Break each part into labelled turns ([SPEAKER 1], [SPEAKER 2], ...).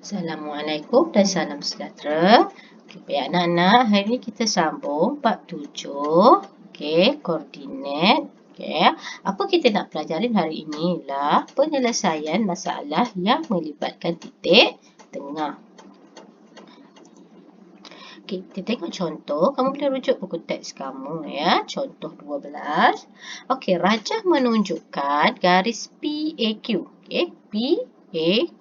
[SPEAKER 1] Assalamualaikum dan salam sejahtera. Baik anak-anak, hari ini kita sambung bab 7. Koordinat. Apa kita nak pelajarin hari ini ialah penyelesaian masalah yang melibatkan titik tengah. Kita tengok contoh. Kamu boleh rujuk buku teks kamu ya. Contoh 12. Rajah menunjukkan garis PAQ. PAQ.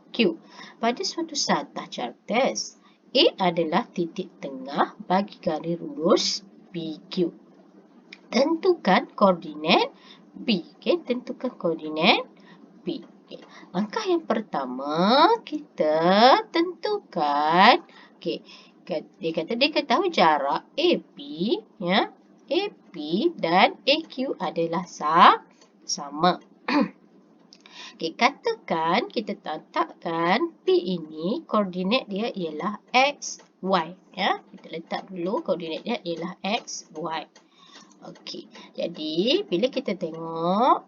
[SPEAKER 1] Pada suatu satah cartes, A adalah titik tengah bagi garis lurus PQ. Tentukan koordinat B. Tentukan koordinat B. Langkah yang pertama, kita tentukan. Dia kata dia ketahui jarak AP, ya. AP dan AQ adalah sama. Katakan kita letakkan P ini, koordinat dia ialah X, Y. Ya. Kita letak dulu koordinat dia ialah X, Y. Jadi bila kita tengok,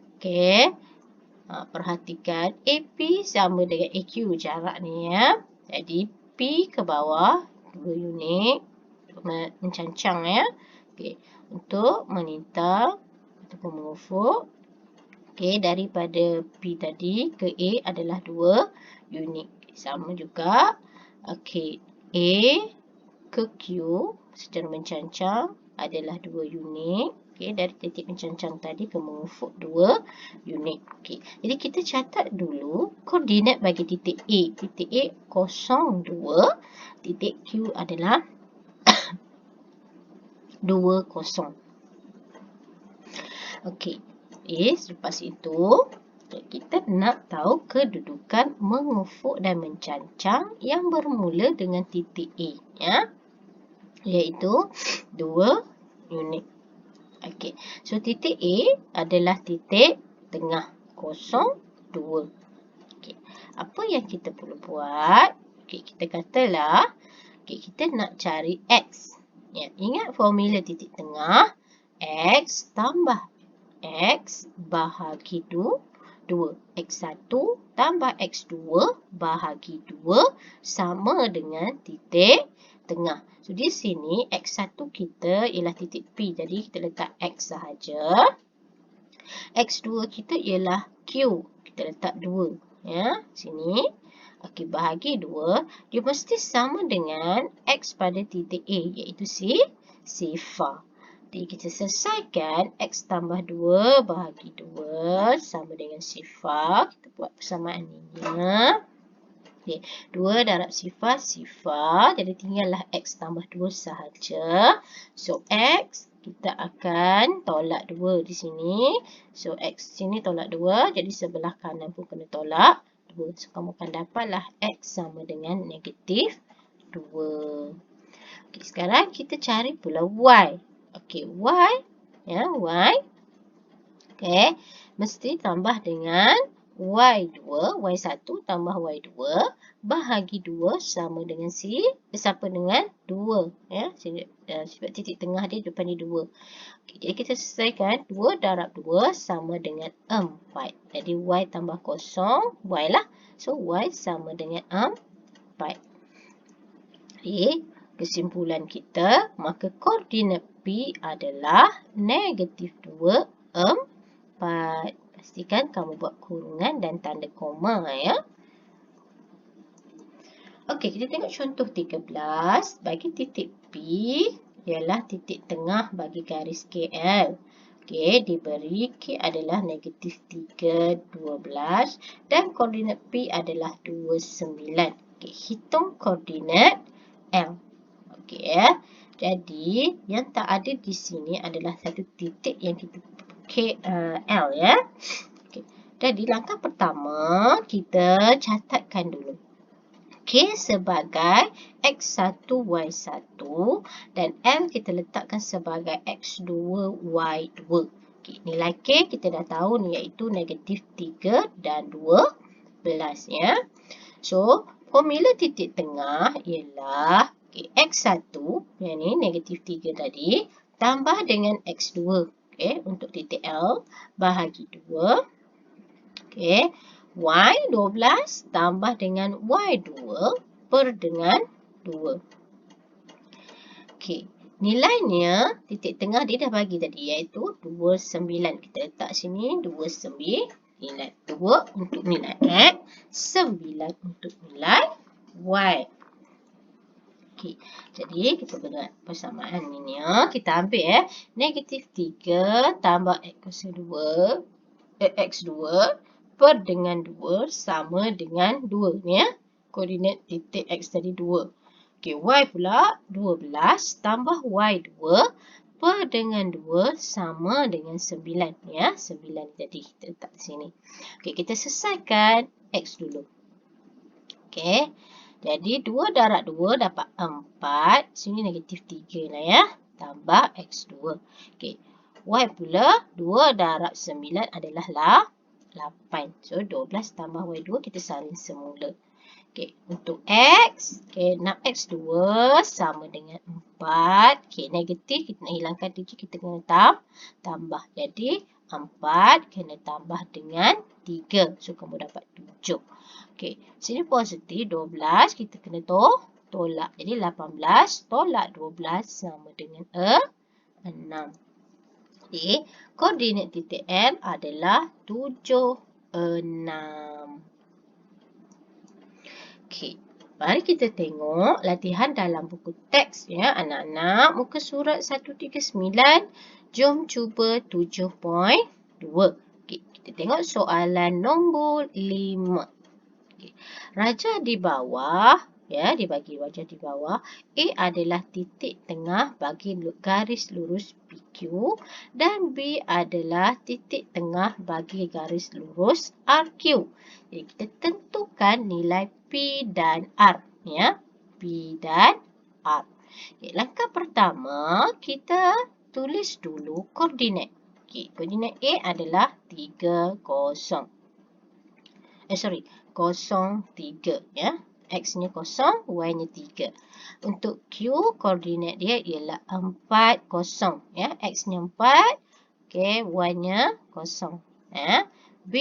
[SPEAKER 1] perhatikan AP sama dengan AQ jarak ni ya. Jadi P ke bawah 2 unit mencancang ya. Untuk menintang ataupun mengufuk. Daripada P tadi ke A adalah 2 unit. Sama juga. A ke Q secara mencancang adalah 2 unit. Dari titik mencancang tadi ke mengufuk 2 unit. Jadi kita catat dulu koordinat bagi titik A. Titik A 02. Titik Q adalah 20. Selepas itu kita nak tahu kedudukan mengufuk dan mencancang yang bermula dengan titik A, ya, iaitu 2 unit. So titik A adalah titik tengah 02. Apa yang kita perlu buat? Kita katalah kita nak cari X. Ya, ingat formula titik tengah, X tambah X bahagi 2. X1 tambah X2 bahagi 2 sama dengan titik tengah. So, di sini X1 kita ialah titik P. Jadi, kita letak X sahaja. X2 kita ialah Q. Kita letak 2. Ya, sini. Bahagi 2. Dia mesti sama dengan X pada titik A, iaitu sifar. Jadi, kita selesaikan X tambah 2 bahagi 2 sama dengan sifar. Kita buat persamaan ini. 2 darab sifar, sifar. Jadi, tinggallah X tambah 2 sahaja. So, X kita akan tolak 2 di sini. So, X sini tolak 2. Jadi, sebelah kanan pun kena tolak 2. So, kamu akan dapatlah X sama dengan negatif 2. Sekarang kita cari pula Y. Y. Ya, Y. Mesti tambah dengan Y2. Y1 tambah Y2 bahagi 2 sama dengan sama dengan 2. Ya, sebab titik tengah dia depan ni 2. Jadi kita selesaikan 2 darab 2 sama dengan 4. Jadi Y tambah 0, Y lah. So, Y sama dengan 4. Kesimpulan kita, maka koordinat P adalah negatif 2, 4. Pastikan kamu buat kurungan dan tanda koma ya. Kita tengok contoh 13. Bagi titik P ialah titik tengah bagi garis KL. Diberi K adalah negatif 3, 12 dan koordinat P adalah 29. Hitung koordinat L. Jadi, yang tak ada di sini adalah satu titik yang kita L ya. Jadi, langkah pertama kita catatkan dulu. K sebagai X1, Y1 dan L kita letakkan sebagai X2, Y2. Nilai K kita dah tahu ni iaitu negatif 3 dan 12 ya. So, formula titik tengah ialah X1, yang ni negatif 3 tadi, tambah dengan X2. Untuk titik L, bahagi 2. Y 12 tambah dengan Y2 per dengan 2. Okey. Nilainya, titik tengah dia dah bagi tadi, iaitu 29. Kita letak sini 29. 2 untuk nilai X, 9 untuk nilai Y. Okey. Jadi, kita guna persamaan ini. Kita ambil negatif 3 tambah X2 per dengan 2 sama dengan 2. Ni koordinat titik X tadi 2. Okey, Y pula 12 tambah Y2 per dengan 2 sama dengan 9. 9 tadi kita letak di sini. Okey, kita selesaikan X dulu. Okey, jadi 2 darab 2 dapat 4. Sini negatif 3 lah Tambah X2. Okey, Y pula 2 darab 9 adalah 8. So, 12 tambah Y2 kita salin semula. Okey, untuk X, nak X2 sama dengan 4. Okey, negatif, kita nak hilangkan 7, kita kena tambah. Jadi, 4 kena tambah dengan 3. So, kamu dapat 7. Okey, sini positif, 12, kita kena tolak. Jadi, 18 tolak 12 sama dengan 6. Jadi, koordinat titik M adalah 7, 6. Okey, mari kita tengok latihan dalam buku teks anak-anak. Muka surat 139. Jom cuba 7.2. Okey, kita tengok soalan nombor 5. Okey, raja di bawah, dibagi raja di bawah. A adalah titik tengah bagi garis lurus PQ dan B adalah titik tengah bagi garis lurus RQ. Jadi kita tentukan nilai P dan R. P dan R. Okay, langkah pertama, kita tulis dulu koordinat. Okay, koordinat A adalah 3, 0. 0, 3. X-nya 0, Y-nya 3. Untuk Q, koordinat dia ialah 4, 0. X-nya 4, okay, Y-nya 0. B,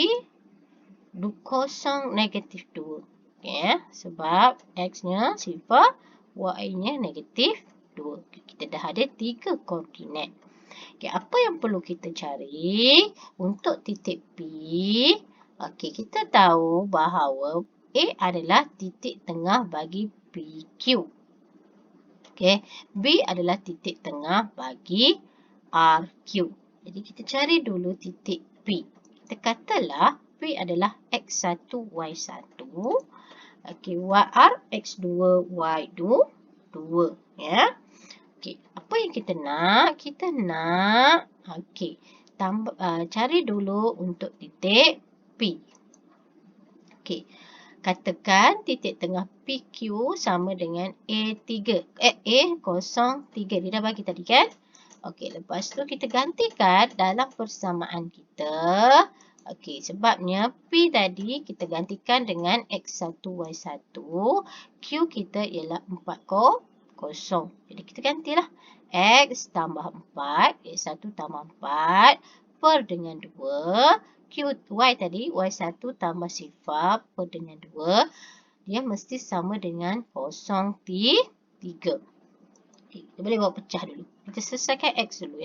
[SPEAKER 1] 0, negatif 2. Okay, sebab X-nya sifar, Y-nya negatif 2. Kita dah ada 3 koordinat. Okay, apa yang perlu kita cari untuk titik P? Okey, kita tahu bahawa A adalah titik tengah bagi PQ. Okey, B adalah titik tengah bagi RQ. Jadi kita cari dulu titik P. Kita katalah P adalah X1, Y1. Okey, R, X2, Y2. Okey, apa yang kita nak? Kita nak, cari dulu untuk titik P. Okey, katakan titik tengah PQ sama dengan A3. A03. Dia dah bagi tadi kan? Okey, lepas tu kita gantikan dalam persamaan kita. Okey, sebabnya P tadi kita gantikan dengan X1, Y1. Q kita ialah 4, 0. Jadi kita gantilah. X tambah 4, X1 tambah 4 per dengan 2. Y tadi, Y1 tambah sifar per dengan 2. Dia mesti sama dengan 0, 3. Kita boleh buat pecah dulu. Kita selesaikan X dulu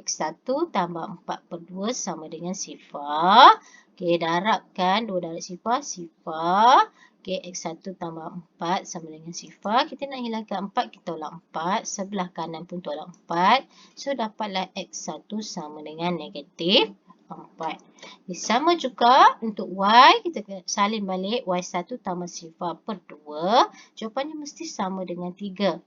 [SPEAKER 1] X1 tambah 4 per 2 sama dengan sifar. Okey, darabkan 2 darab sifar, sifar. Okey, X1 tambah 4 sama dengan sifar. Kita nak hilangkan 4, kita tolak 4. Sebelah kanan pun tolak 4. So, dapatlah X1 sama dengan negatif 4. Sama juga untuk Y, kita salin balik Y1 tambah sifar per 2. Jawapannya mesti sama dengan 3.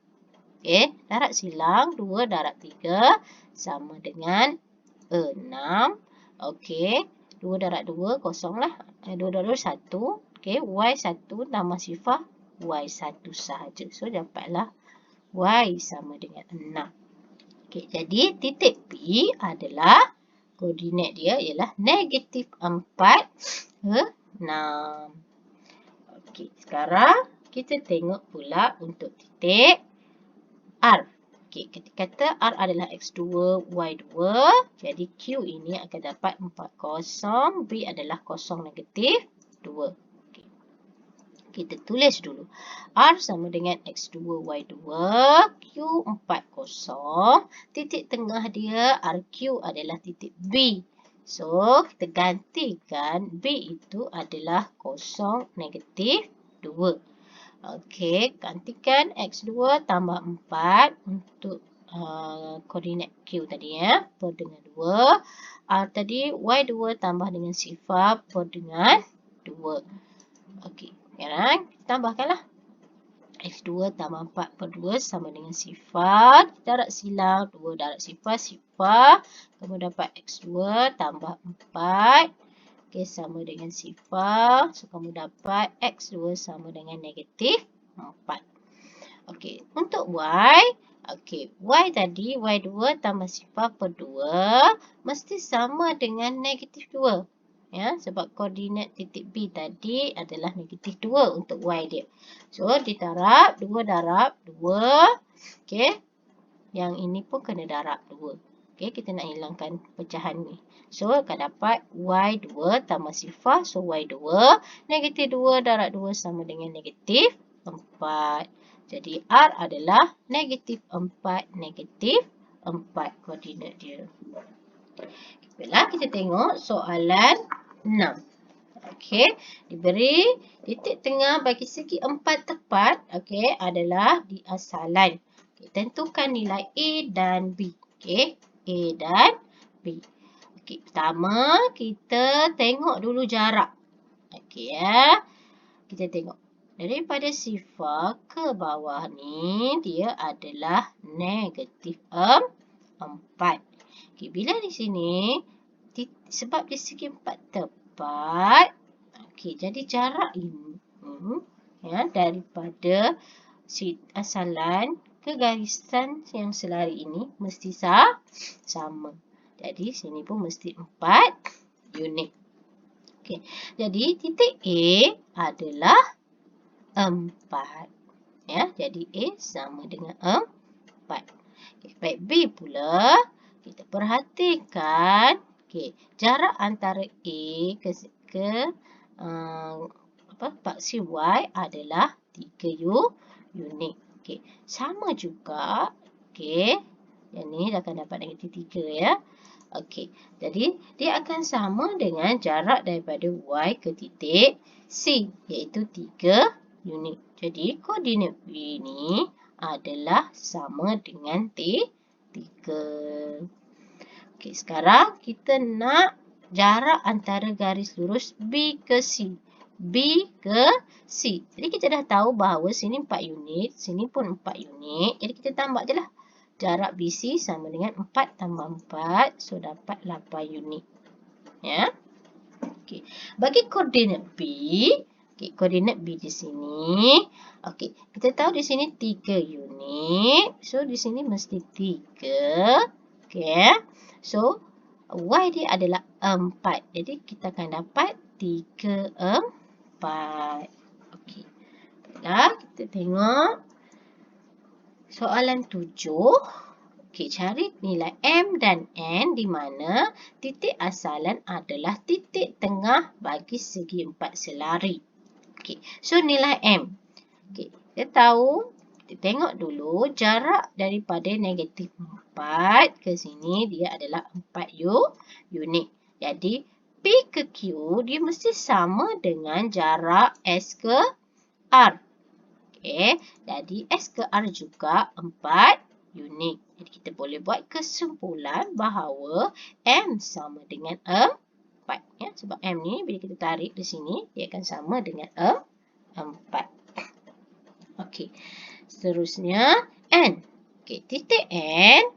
[SPEAKER 1] Okey, darab silang 2 darab 3 sama dengan 6. Okey, 2 darab 2 kosong lah. 2 darab 2 1. Okey, Y1 tambah sifar Y1 sahaja. So, dapatlah Y sama dengan 6. Okey, jadi titik P adalah koordinat dia ialah negatif 4, 6. Okey, sekarang kita tengok pula untuk titik R. Okey, kita kata R adalah X2, Y2. Jadi Q ini akan dapat 4, 0. B adalah 0, negatif 2. Okay. Kita tulis dulu. R sama dengan X2, Y2, Q4 kosong. Titik tengah dia RQ adalah titik B. So, kita gantikan B itu adalah kosong negatif 2. Okey, gantikan X2 tambah 4 untuk koordinat Q tadi ya. Per dengan 2. R tadi Y2 tambah dengan sifar per dengan 2. Okey, sekarang tambahkanlah. X2 tambah 4 per 2 sama dengan sifar. Kita darab silang. 2 darab sifar, sifar. Kemudian dapat X2 tambah 4. Okey, sama dengan sifar. So, kamu dapat X2 sama dengan negatif 4. Okey, untuk Y. Okey, Y tadi, Y2 tambah sifar per 2. Mesti sama dengan negatif 2. Ya, sebab koordinat titik B tadi adalah negatif 2 untuk Y dia. So, didarab 2 darab 2. Okey, yang ini pun kena darab 2. Okey, kita nak hilangkan pecahan ni. So, akan dapat Y2 tambah sifar. So, Y2 negatif 2 darab 2 sama dengan negatif 4. Jadi, R adalah negatif 4, negatif 4 koordinat dia. Baiklah, kita tengok soalan 6. Okey, diberi titik tengah bagi segi 4 tepat adalah di asalan. Okay, tentukan nilai A dan B. Okey, A dan B. Okey, pertama kita tengok dulu jarak. Okey ya. Kita tengok daripada sifar ke bawah ni dia adalah negatif 4. Okey, bila di sini sebab di segi 4 tepat. Okey, jadi jarak ini ya daripada asalan ke garisan yang selari ini mesti sama. Jadi sini pun mesti 4 unit. Okey, jadi titik A adalah 4. Ya, jadi A sama dengan 4. Okey, baik B pula kita perhatikan jarak antara A ke paksi Y adalah 3 unit. Okey, sama juga. Okey, yang ni akan dapat negatif 3 ya. Okey, jadi dia akan sama dengan jarak daripada Y ke titik C, iaitu 3 unit. Jadi, koordinat B ni adalah sama dengan 3. Okey, sekarang kita nak jarak antara garis lurus B ke C. B ke C. Jadi, kita dah tahu bahawa sini 4 unit, sini pun 4 unit. Jadi, kita tambah je lah. Jarak BC sama dengan 4 tambah 4. So, dapat 8 unit. Ya. Okey. Bagi koordinat B. Okey, koordinat B di sini. Okey, kita tahu di sini 3 unit. So, di sini mesti 3. Okey. So, Y dia adalah 4. Jadi, kita akan dapat 3, 4. Okey. Baiklah, kita tengok soalan 7. Okey, cari nilai M dan N di mana titik asalan adalah titik tengah bagi segi 4 selari. Okey, so nilai M. Okey, kita tahu, kita tengok dulu jarak daripada negatif 4 ke sini dia adalah 4 unit. Jadi, P ke Q dia mesti sama dengan jarak S ke R. Okey, jadi S ke R juga 4 unit. Jadi, kita boleh buat kesimpulan bahawa M sama dengan 4. Ya, sebab M ni bila kita tarik di sini, dia akan sama dengan 4. Okey, seterusnya N. Okey, titik N.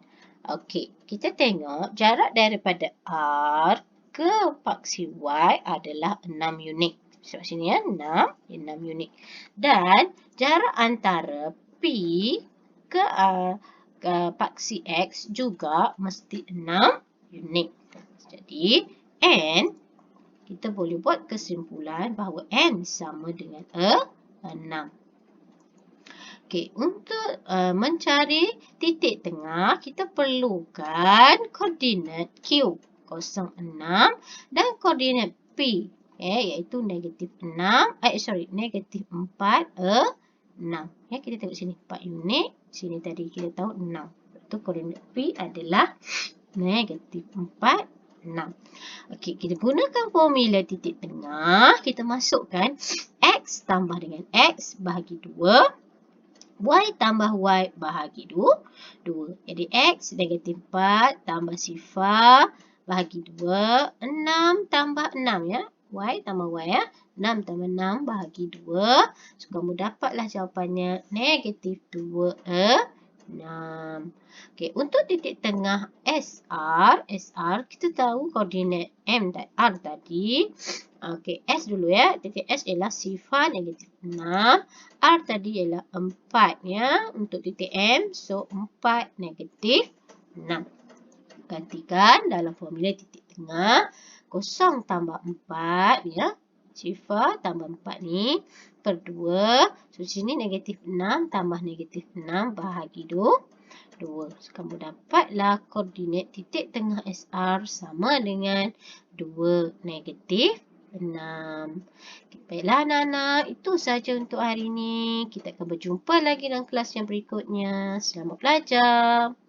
[SPEAKER 1] Okey, kita tengok jarak daripada R ke paksi Y adalah 6 unit. Sebab sini ya, 6 unit. Dan jarak antara P ke paksi X juga mesti 6 unit. Jadi, N, kita boleh buat kesimpulan bahawa N sama dengan 6. Okey, untuk mencari titik tengah, kita perlukan koordinat Q 06 dan koordinat P iaitu negatif 6, negatif 4, 6. Ya, kita tengok sini 4 unit, sini tadi kita tahu 6. Itu koordinat P adalah negatif 4, 6. Okey, kita gunakan formula titik tengah, kita masukkan X tambah dengan X bahagi 2. Y tambah Y bahagi 2. Jadi X negatif 4 tambah sifar bahagi 2. 6 tambah 6 ya. Y tambah Y ya. 6 tambah 6 bahagi 2. So, kamu dapatlah jawapannya negatif 2, 6. Okey, untuk titik tengah SR kita tahu koordinat M dan R tadi. Okey, S dulu ya. Titik S ialah sifar negatif 6. R tadi ialah 4 ya. Untuk titik M, so 4 negatif 6. Gantikan dalam formula titik tengah. 0 tambah 4 ya. Sifar tambah 4 ni per 2. So, sini negatif 6 tambah negatif 6 bahagi 2. So, kamu dapatlah koordinat titik tengah SR sama dengan 2 negatif 6. Baiklah anak-anak, itu sahaja untuk hari ini. Kita akan berjumpa lagi dalam kelas yang berikutnya. Selamat belajar.